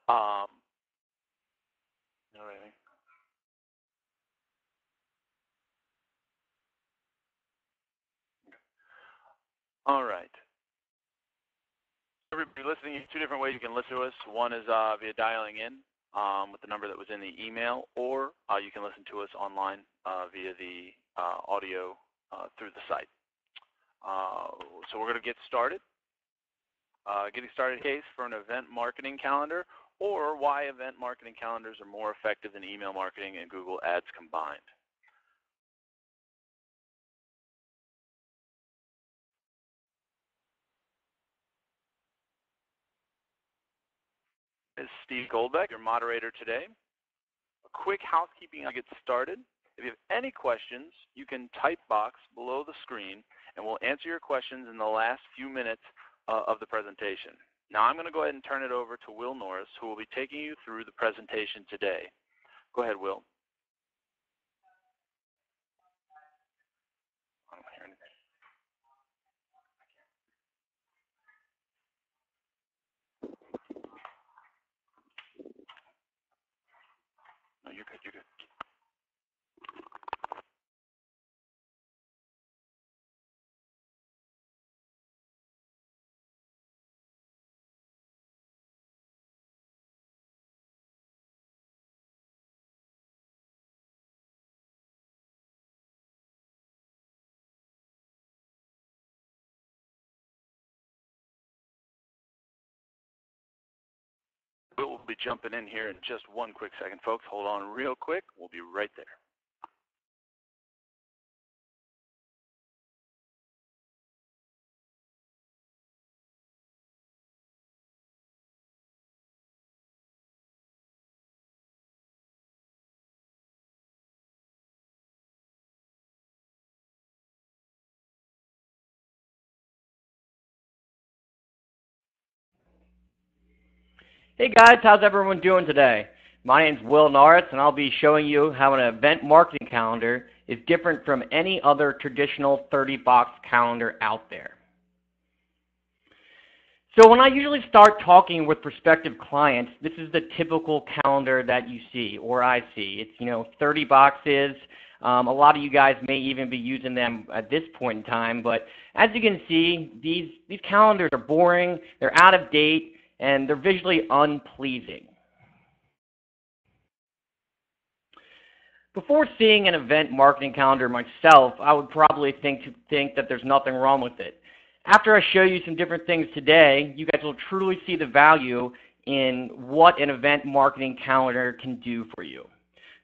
All right. All right. Everybody listening, two different ways you can listen to us. One is via dialing in with the number that was in the email, or you can listen to us online via the audio through the site. So we're going to get started. Getting started case for an event marketing calendar, or why event marketing calendars are more effective than email marketing and Google Ads combined. This is Steve Goldbeck, your moderator today. A quick housekeeping to get started. If you have any questions, you can type box below the screen, and we'll answer your questions in the last few minutes of the presentation. Now I'm going to go ahead and turn it over to Will Norris, who will be taking you through the presentation today. Go ahead, Will. I don't hear anything. No, you're good, you're good. We'll be jumping in here in just one quick second, folks. Hold on real quick. We'll be right there. Hey guys, how's everyone doing today? My name's Will Norris, and I'll be showing you how an event marketing calendar is different from any other traditional 30-box calendar out there. So when I usually start talking with prospective clients, this is the typical calendar that you see, or I see. It's 30 boxes. A lot of you guys may even be using them at this point in time, but as you can see, these calendars are boring, they're out of date, and they're visually unpleasing. Before seeing an event marketing calendar myself, I would probably think that there's nothing wrong with it. After I show you some different things today, you guys will truly see the value in what an event marketing calendar can do for you.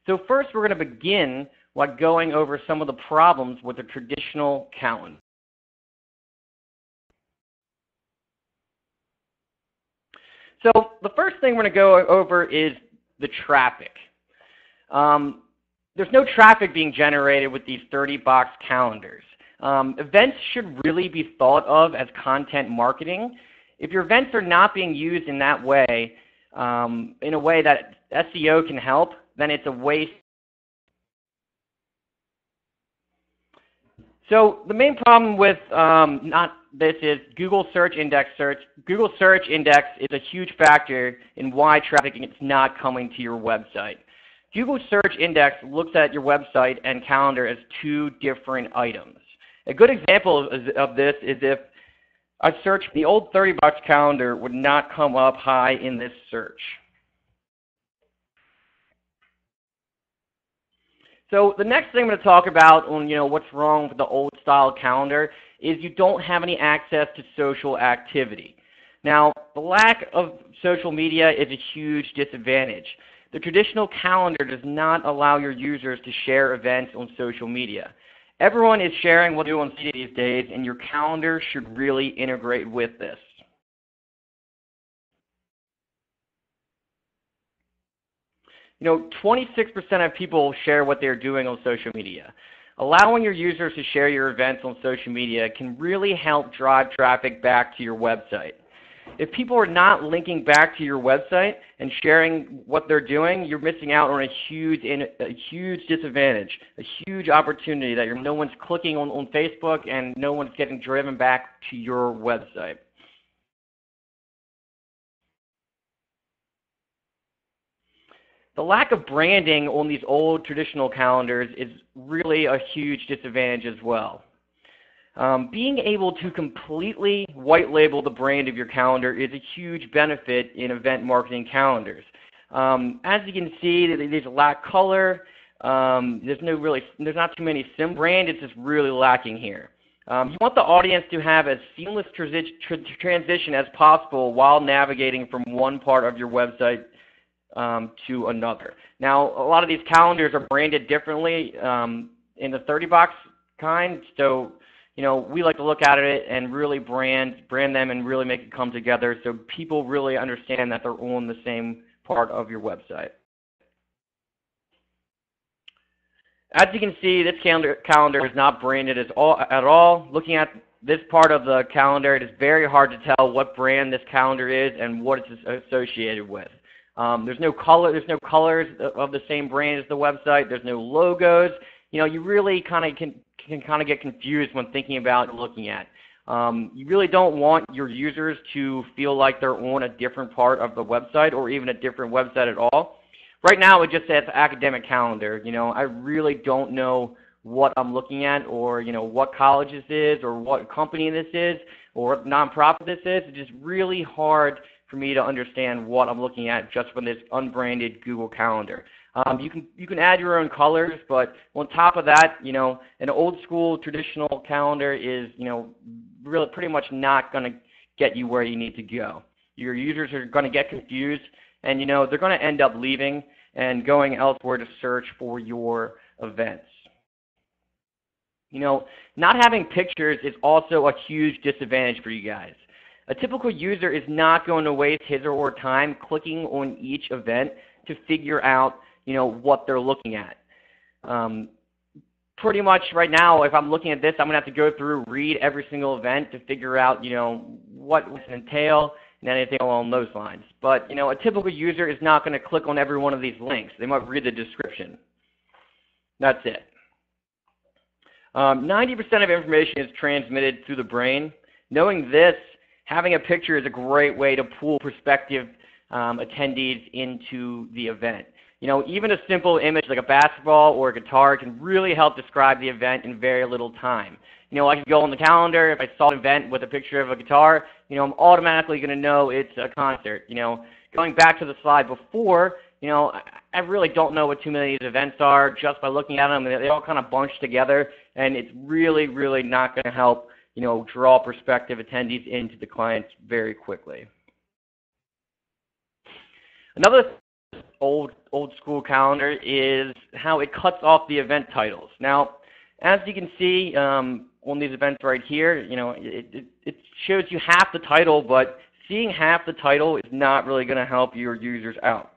So first, we're going to begin by going over some of the problems with a traditional calendar. So the first thing we're going to go over is the traffic. There's no traffic being generated with these 30-box calendars. Events should really be thought of as content marketing. If your events are not being used in that way, in a way that SEO can help, then it's a waste. So the main problem with is Google search index search. Google search index is a huge factor in why traffic is not coming to your website. Google search index looks at your website and calendar as two different items. A good example of this is if I search the old 30-box calendar would not come up high in this search. So the next thing I'm going to talk about on what's wrong with the old style calendar is you don't have any access to social activity. Now, the lack of social media is a huge disadvantage. The traditional calendar does not allow your users to share events on social media. Everyone is sharing what they do on social media these days, and your calendar should really integrate with this. 26% of people share what they're doing on social media. Allowing your users to share your events on social media can really help drive traffic back to your website. If people are not linking back to your website and sharing what they're doing, you're missing out on a huge disadvantage, a huge opportunity that no one's clicking on Facebook and no one's getting driven back to your website. the lack of branding on these old traditional calendars is really a huge disadvantage as well. Being able to completely white label the brand of your calendar is a huge benefit in event marketing calendars. As you can see, there's a lack of color. There's not too many symbols. Brand is just really lacking here. You want the audience to have as seamless transition as possible while navigating from one part of your website to another. Now, a lot of these calendars are branded differently in the 30-box kind, so we like to look at it and really brand them and really make it come together so people really understand that they're on the same part of your website. As you can see, this calendar is not branded at all. Looking at this part of the calendar, it is very hard to tell what brand this calendar is and what it's associated with. There's no colors of the same brand as the website. There's no logos. You really kind of can get confused when thinking about looking at. You really don't want your users to feel like they're on a different part of the website or even a different website at all. Right now, it just says academic calendar. I really don't know what I'm looking at or, what college this is or what company this is or what nonprofit this is. It's just really hard for me to understand what I'm looking at just from this unbranded Google Calendar. You can add your own colors, but on top of that, an old school traditional calendar is, really pretty much not going to get you where you need to go. Your users are going to get confused, and they're going to end up leaving and going elsewhere to search for your events. Not having pictures is also a huge disadvantage for you guys. A typical user is not going to waste his or her time clicking on each event to figure out, what they're looking at. Pretty much right now, if I'm looking at this, I'm going to have to go through, read every single event to figure out, what it entail and anything along those lines. But, a typical user is not going to click on every one of these links. They might read the description. That's it. 90% of information is transmitted through the brain. Knowing this, having a picture is a great way to pull prospective attendees into the event. Even a simple image like a basketball or a guitar can really help describe the event in very little time. I can go on the calendar. If I saw an event with a picture of a guitar, I'm automatically going to know it's a concert. Going back to the slide before, I really don't know what too many of these events are just by looking at them. They all kind of bunch together, and it's really, really not going to help, draw prospective attendees into the clients very quickly. Another old school calendar is how it cuts off the event titles. Now, as you can see on these events right here, it shows you half the title, but seeing half the title is not really going to help your users out.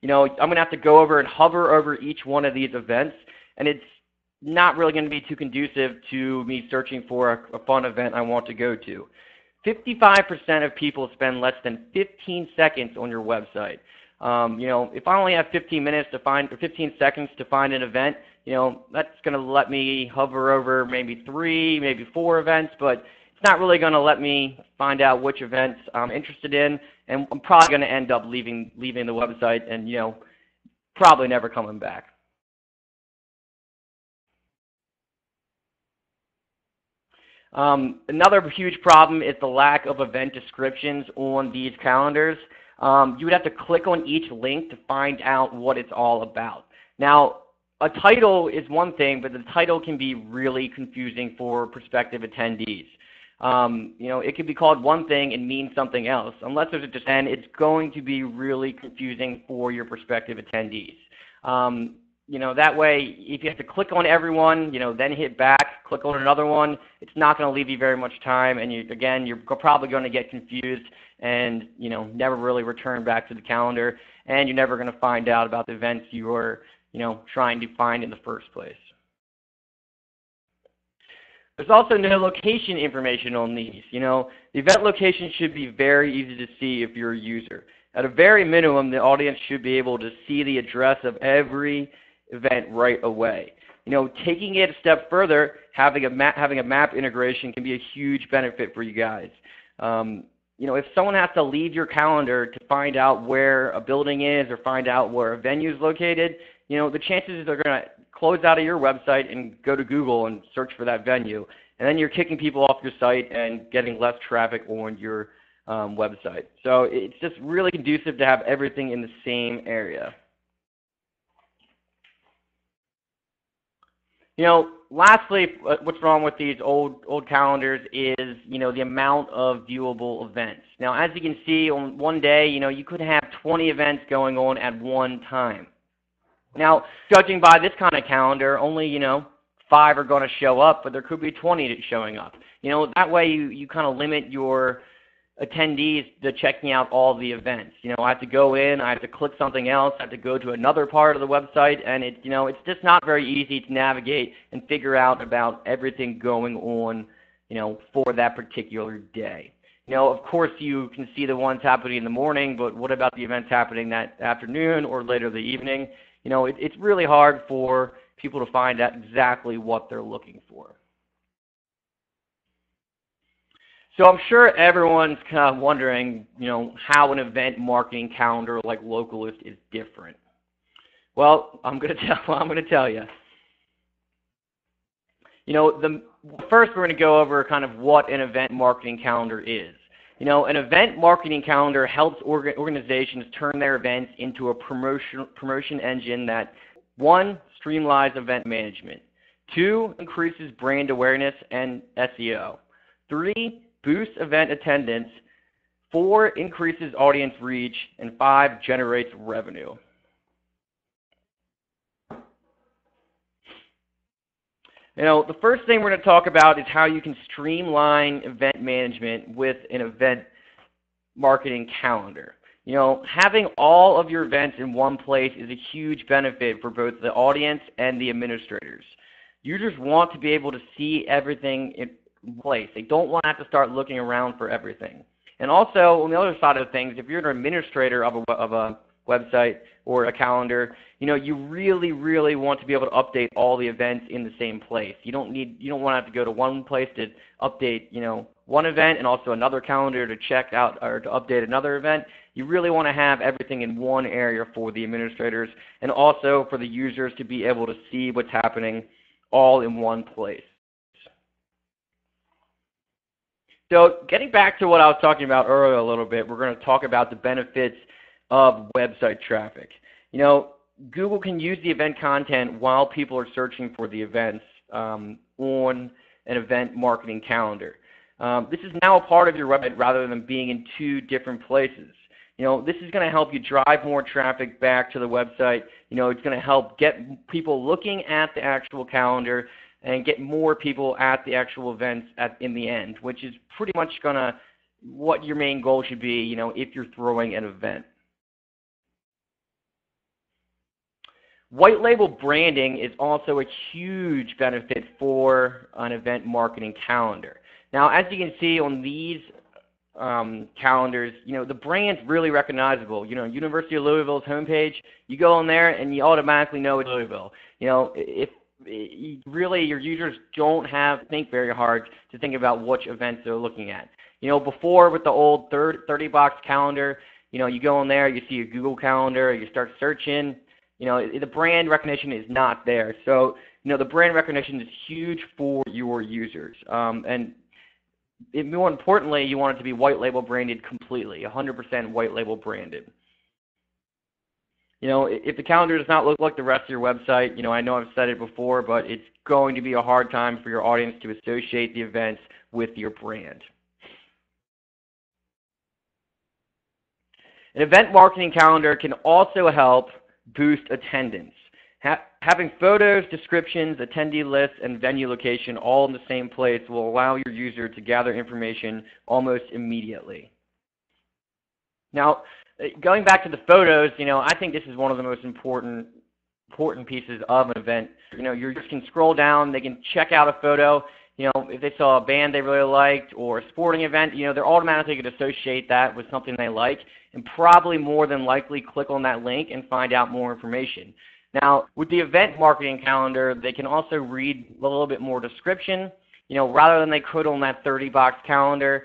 I'm going to have to go over and hover over each one of these events, and it's not really going to be too conducive to me searching for a fun event I want to go to. 55% of people spend less than 15 seconds on your website. If I only have 15 seconds to find an event, that's going to let me hover over maybe 3, maybe 4 events, but it's not really going to let me find out which events I'm interested in, and I'm probably going to end up leaving the website and, probably never coming back. Another huge problem is the lack of event descriptions on these calendars. You would have to click on each link to find out what it's all about. Now, a title is one thing, but the title can be really confusing for prospective attendees. It could be called one thing and mean something else. Unless there's a and it's going to be really confusing for your prospective attendees. That way, if you have to click on everyone, then hit back, click on another one, it's not going to leave you very much time, and you're probably going to get confused and, never really return back to the calendar, and you're never going to find out about the events you were, trying to find in the first place. There's also no location information on these. The event location should be very easy to see if you're a user. At a very minimum, the audience should be able to see the address of every event right away. Taking it a step further, having a map integration can be a huge benefit for you guys. if someone has to leave your calendar to find out where a building is or find out where a venue is located, the chances is they're going to close out of your website and go to Google and search for that venue. And then you're kicking people off your site and getting less traffic on your website. So it's just really conducive to have everything in the same area. Lastly, what's wrong with these old calendars is, the amount of viewable events. Now, as you can see, on one day, you could have 20 events going on at one time. Now, judging by this kind of calendar, only, 5 are going to show up, but there could be 20 showing up. That way you kind of limit your attendees to checking out all the events. I have to go in, I have to click something else, I have to go to another part of the website, and it's just not very easy to navigate and figure out about everything going on, for that particular day. Of course, you can see the ones happening in the morning, but what about the events happening that afternoon or later in the evening? It's really hard for people to find out exactly what they're looking for. So I'm sure everyone's kind of wondering, how an event marketing calendar like Localist is different. Well, I'm going to tell you. First we're going to go over kind of what an event marketing calendar is. An event marketing calendar helps organizations turn their events into a promotion engine that, 1, streamlines event management, 2, increases brand awareness and SEO, 3, boosts event attendance, 4, increases audience reach, and 5, generates revenue. The first thing we're going to talk about is how you can streamline event management with an event marketing calendar. Having all of your events in one place is a huge benefit for both the audience and the administrators. Users want to be able to see everything in place. They don't want to have to start looking around for everything. And also, on the other side of things, if you're an administrator of a website or a calendar, you really, really want to be able to update all the events in the same place. You don't want to have to go to one place to update, one event and also another calendar to check out or to update another event. You really want to have everything in one area for the administrators and also for the users to be able to see what's happening all in one place. So getting back to what I was talking about earlier a little bit, we're going to talk about the benefits of website traffic. Google can use the event content while people are searching for the events on an event marketing calendar. This is now a part of your website rather than being in 2 different places. This is going to help you drive more traffic back to the website. It's going to help get people looking at the actual calendar and get more people at the actual events in the end, which is pretty much what your main goal should be, if you're throwing an event. White label branding is also a huge benefit for an event marketing calendar. Now, as you can see on these calendars, the brand's really recognizable. University of Louisville's homepage, you go on there and you automatically know it's Louisville. Really, your users don't have to think very hard to think about which events they're looking at. Before with the old 30-box calendar, you go in there, you see a Google calendar, you start searching, the brand recognition is not there. So, the brand recognition is huge for your users. And more importantly, you want it to be white label branded completely, 100% white label branded. If the calendar does not look like the rest of your website, I know I've said it before, but it's going to be a hard time for your audience to associate the events with your brand. An event marketing calendar can also help boost attendance. Having photos, descriptions, attendee lists, and venue location all in the same place will allow your user to gather information almost immediately. Now, going back to the photos, I think this is one of the most important pieces of an event. Your users can scroll down, they can check out a photo. If they saw a band they really liked or a sporting event, they're automatically going to associate that with something they like and probably more than likely click on that link and find out more information. Now, with the event marketing calendar, they can also read a little bit more description. rather than they could on that 30-box calendar,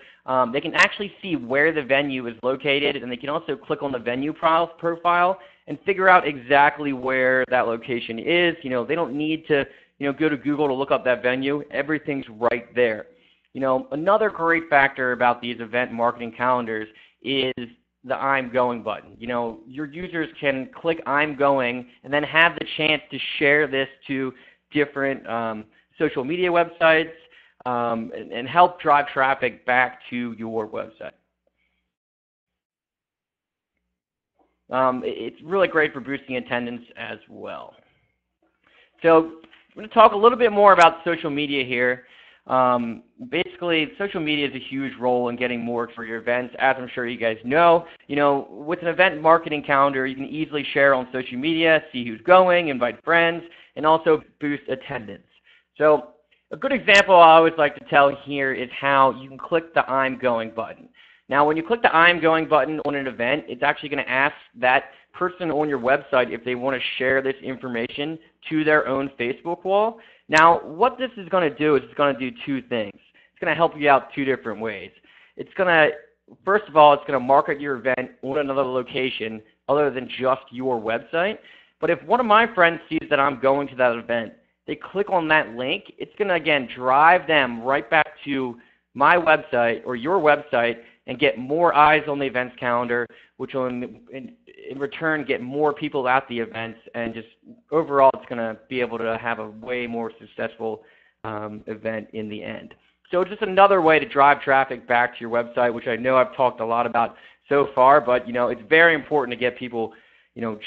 they can actually see where the venue is located, and they can also click on the venue profile and figure out exactly where that location is. They don't need to, go to Google to look up that venue. Everything's right there. Another great factor about these event marketing calendars is the I'm going button. Your users can click I'm going and then have the chance to share this to different social media websites and help drive traffic back to your website. It's really great for boosting attendance as well. So I'm going to talk a little bit more about social media here. Basically, social media is a huge role in getting more for your events, as I'm sure you guys know. With an event marketing calendar, you can easily share on social media, see who's going, invite friends, and also boost attendance. So a good example I always like to tell here is how you can click the I'm going button. Now, when you click the I'm going button on an event, it's actually going to ask that person on your website if they want to share this information to their own Facebook wall. Now, what this is going to do is it's going to do two things. It's going to help you out two different ways. It's going to, first of all, it's going to market your event on another location other than just your website. But if one of my friends sees that I'm going to that event, they click on that link, it's going to, again, drive them right back to my website or your website and get more eyes on the events calendar, which will in return get more people at the events, and just overall it's going to be able to have a way more successful event in the end. So it's just another way to drive traffic back to your website, which I know I've talked a lot about so far, but it's very important to get people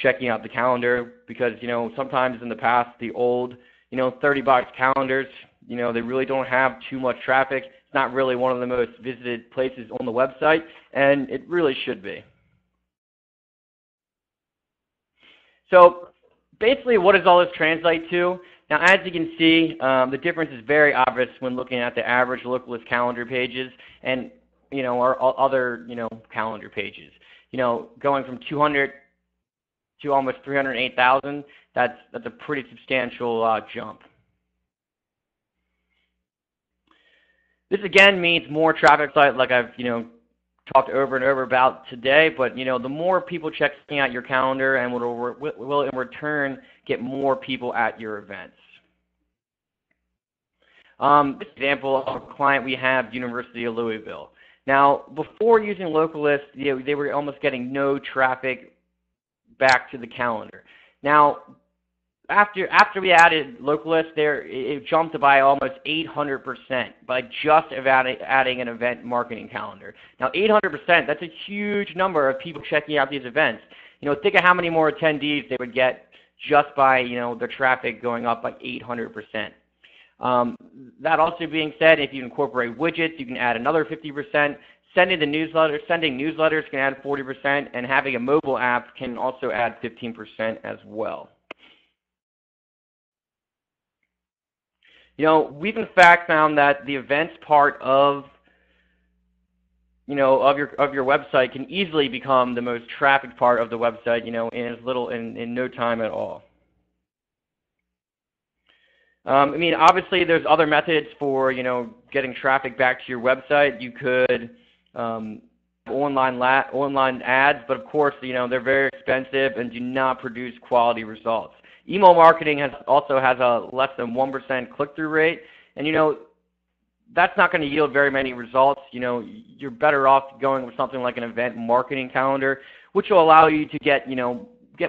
checking out the calendar, because sometimes in the past the old 30-box calendars, they really don't have too much traffic. It's not really one of the most visited places on the website, and it really should be. So basically, what does all this translate to? Now, as you can see, the difference is very obvious when looking at the average Localist calendar pages and our other calendar pages. Going from 200 to almost 308,000. That's a pretty substantial jump. This again means more traffic site, like I've talked over and over about today. But the more people checking out your calendar, and will in return get more people at your events. This example of a client we have, University of Louisville. Now, before using Localist, they were almost getting no traffic back to the calendar. Now, after we added Localist, it jumped by almost 800% by just adding an event marketing calendar. Now, 800%, that's a huge number of people checking out these events. Think of how many more attendees they would get just by their traffic going up by 800%. That also being said, if you incorporate widgets, you can add another 50%. Sending newsletters can add 40%, and having a mobile app can also add 15% as well. We've in fact found that the events part of your website can easily become the most trafficked part of the website, in no time at all. Obviously there's other methods for, getting traffic back to your website. You could online ads, but of course, they're very expensive and do not produce quality results. Email marketing also has a less than 1% click-through rate, and that's not going to yield very many results. You're better off going with something like an event marketing calendar, which will allow you to get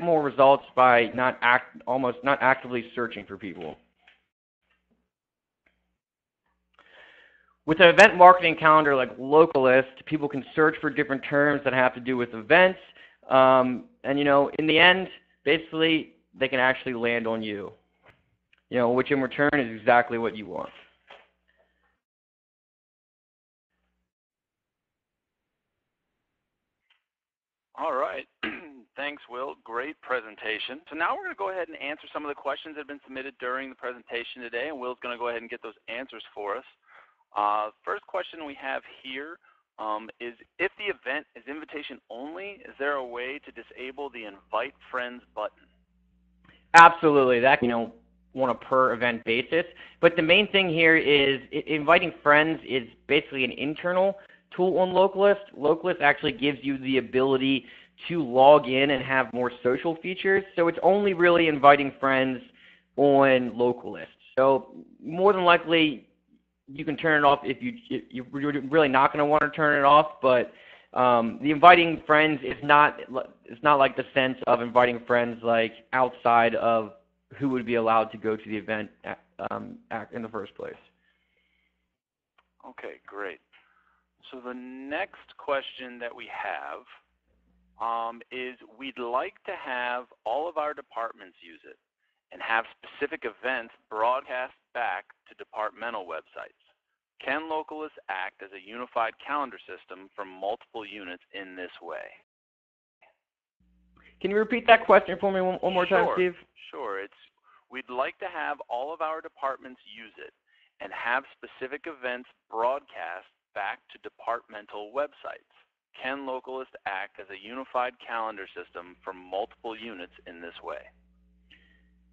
more results by not actively searching for people. With an event marketing calendar like Localist, people can search for different terms that have to do with events, and in the end, basically, they can actually land on you, which in return is exactly what you want. All right. Thanks, Will. Great presentation. So now we're going to go ahead and answer some of the questions that have been submitted during the presentation today, and Will's going to go ahead and get those answers for us. First question we have here is, if the event is invitation only, is there a way to disable the invite friends button? Absolutely. That on a per event basis. But the main thing here is inviting friends is basically an internal tool on Localist. Localist actually gives you the ability to log in and have more social features. So it's only really inviting friends on Localist. So more than likely, you can turn it off if you're really not going to want to turn it off. But the inviting friends is not like the sense of inviting friends like outside of who would be allowed to go to the event in the first place. Okay, great. So the next question that we have is we'd like to have all of our departments use it and have specific events broadcast back to departmental websites. Can Localist act as a unified calendar system for multiple units in this way? Can you repeat that question for me one more time, Steve? Sure. We'd like to have all of our departments use it and have specific events broadcast back to departmental websites. Can Localist act as a unified calendar system for multiple units in this way?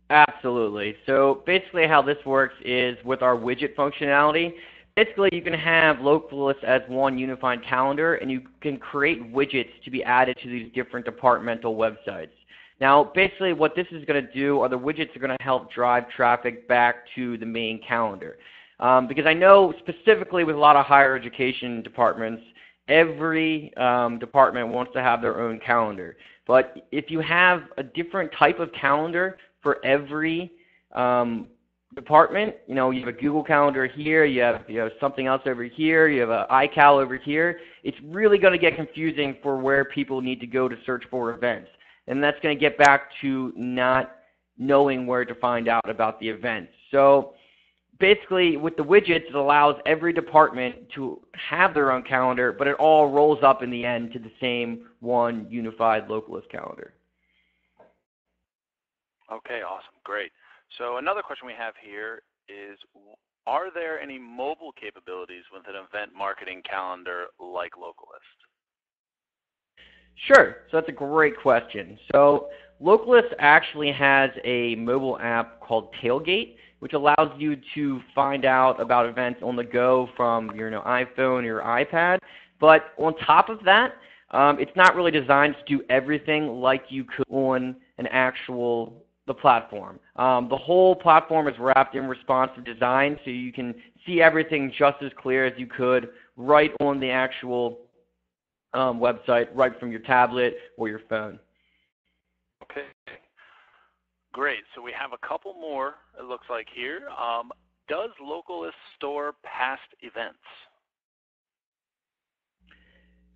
Absolutely. So basically how this works is with our widget functionality. Basically, you can have Localist as one unified calendar, and you can create widgets to be added to these different departmental websites. Now, basically what this is going to do are the widgets are going to help drive traffic back to the main calendar. Because I know specifically with a lot of higher education departments, every department wants to have their own calendar. But if you have a different type of calendar for every department, you have a Google Calendar here, you have something else over here, you have an iCal over here, it's really going to get confusing for where people need to go to search for events. And that's going to get back to not knowing where to find out about the events. So basically, with the widgets, it allows every department to have their own calendar, but it all rolls up in the end to the same one unified Localist calendar. Okay, awesome. Great. So another question we have here is, are there any mobile capabilities with an event marketing calendar like Localist? Sure. So that's a great question. So Localist actually has a mobile app called Tailgate, which allows you to find out about events on the go from your iPhone or your iPad. But on top of that, it's not really designed to do everything like you could on the platform. The whole platform is wrapped in responsive design, so you can see everything just as clear as you could right on the actual website, right from your tablet or your phone. Okay, great. So we have a couple more, it looks like here. Does Localist store past events?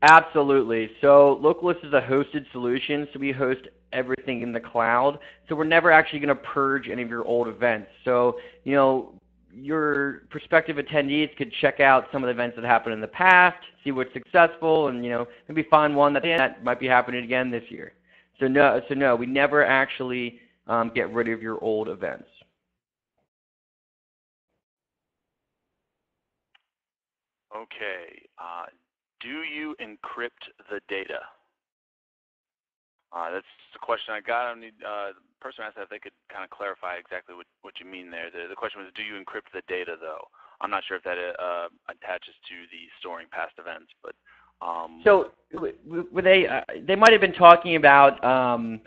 Absolutely. So Localist is a hosted solution, so we host everything in the cloud. So we're never actually going to purge any of your old events. So, your prospective attendees could check out some of the events that happened in the past, see what's successful, and, maybe find one that might be happening again this year. So no, we never actually get rid of your old events. Okay. Do you encrypt the data? That's the question I got. The person asked if they could kind of clarify exactly what you mean there. The question was, do you encrypt the data, though? I'm not sure if that attaches to the storing past events, but so they might have been talking about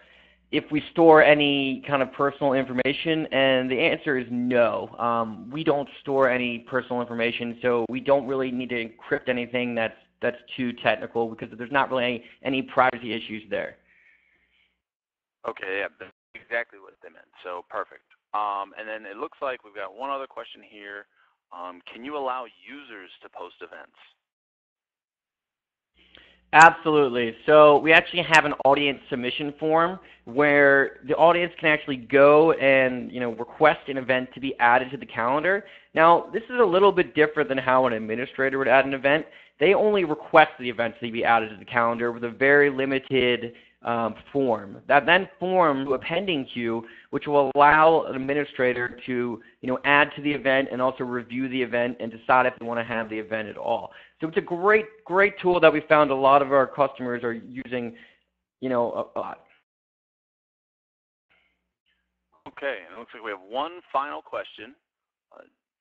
if we store any kind of personal information, and the answer is no. We don't store any personal information, so we don't really need to encrypt anything that's too technical, because there's not really any privacy issues there. Okay, yeah, that's exactly what they meant. So perfect. And then it looks like we've got one other question here. Can you allow users to post events? Absolutely. So we actually have an audience submission form where the audience can actually go and request an event to be added to the calendar. Now, this is a little bit different than how an administrator would add an event. They only request the events to be added to the calendar with a very limited form. That then forms a pending queue, which will allow an administrator to add to the event and also review the event and decide if they want to have the event at all. So it's a great tool that we found a lot of our customers are using a lot. Okay, and it looks like we have one final question.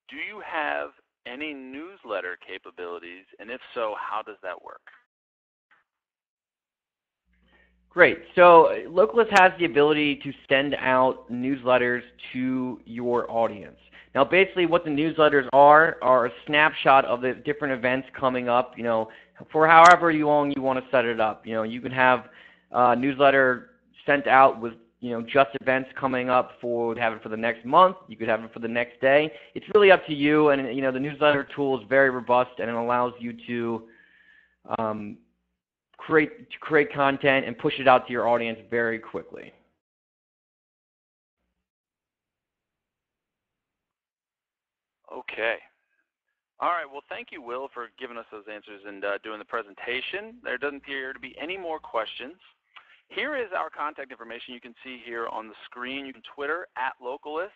Do you have any newsletter capabilities, and if so, how does that work? Great. So Localist has the ability to send out newsletters to your audience. Now, basically what the newsletters are a snapshot of the different events coming up, for however long you want to set it up. You can have a newsletter sent out with, just events coming up have it for the next month. You could have it for the next day. It's really up to you, and, the newsletter tool is very robust, and it allows you to create content and push it out to your audience very quickly. Okay. All right. Well, thank you, Will, for giving us those answers and doing the presentation. There doesn't appear to be any more questions. Here is our contact information you can see here on the screen. You can Twitter @Localist.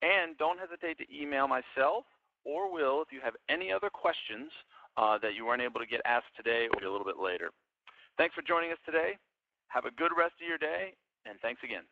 And don't hesitate to email myself or Will if you have any other questions that you weren't able to get asked today or a little bit later. Thanks for joining us today. Have a good rest of your day, and thanks again.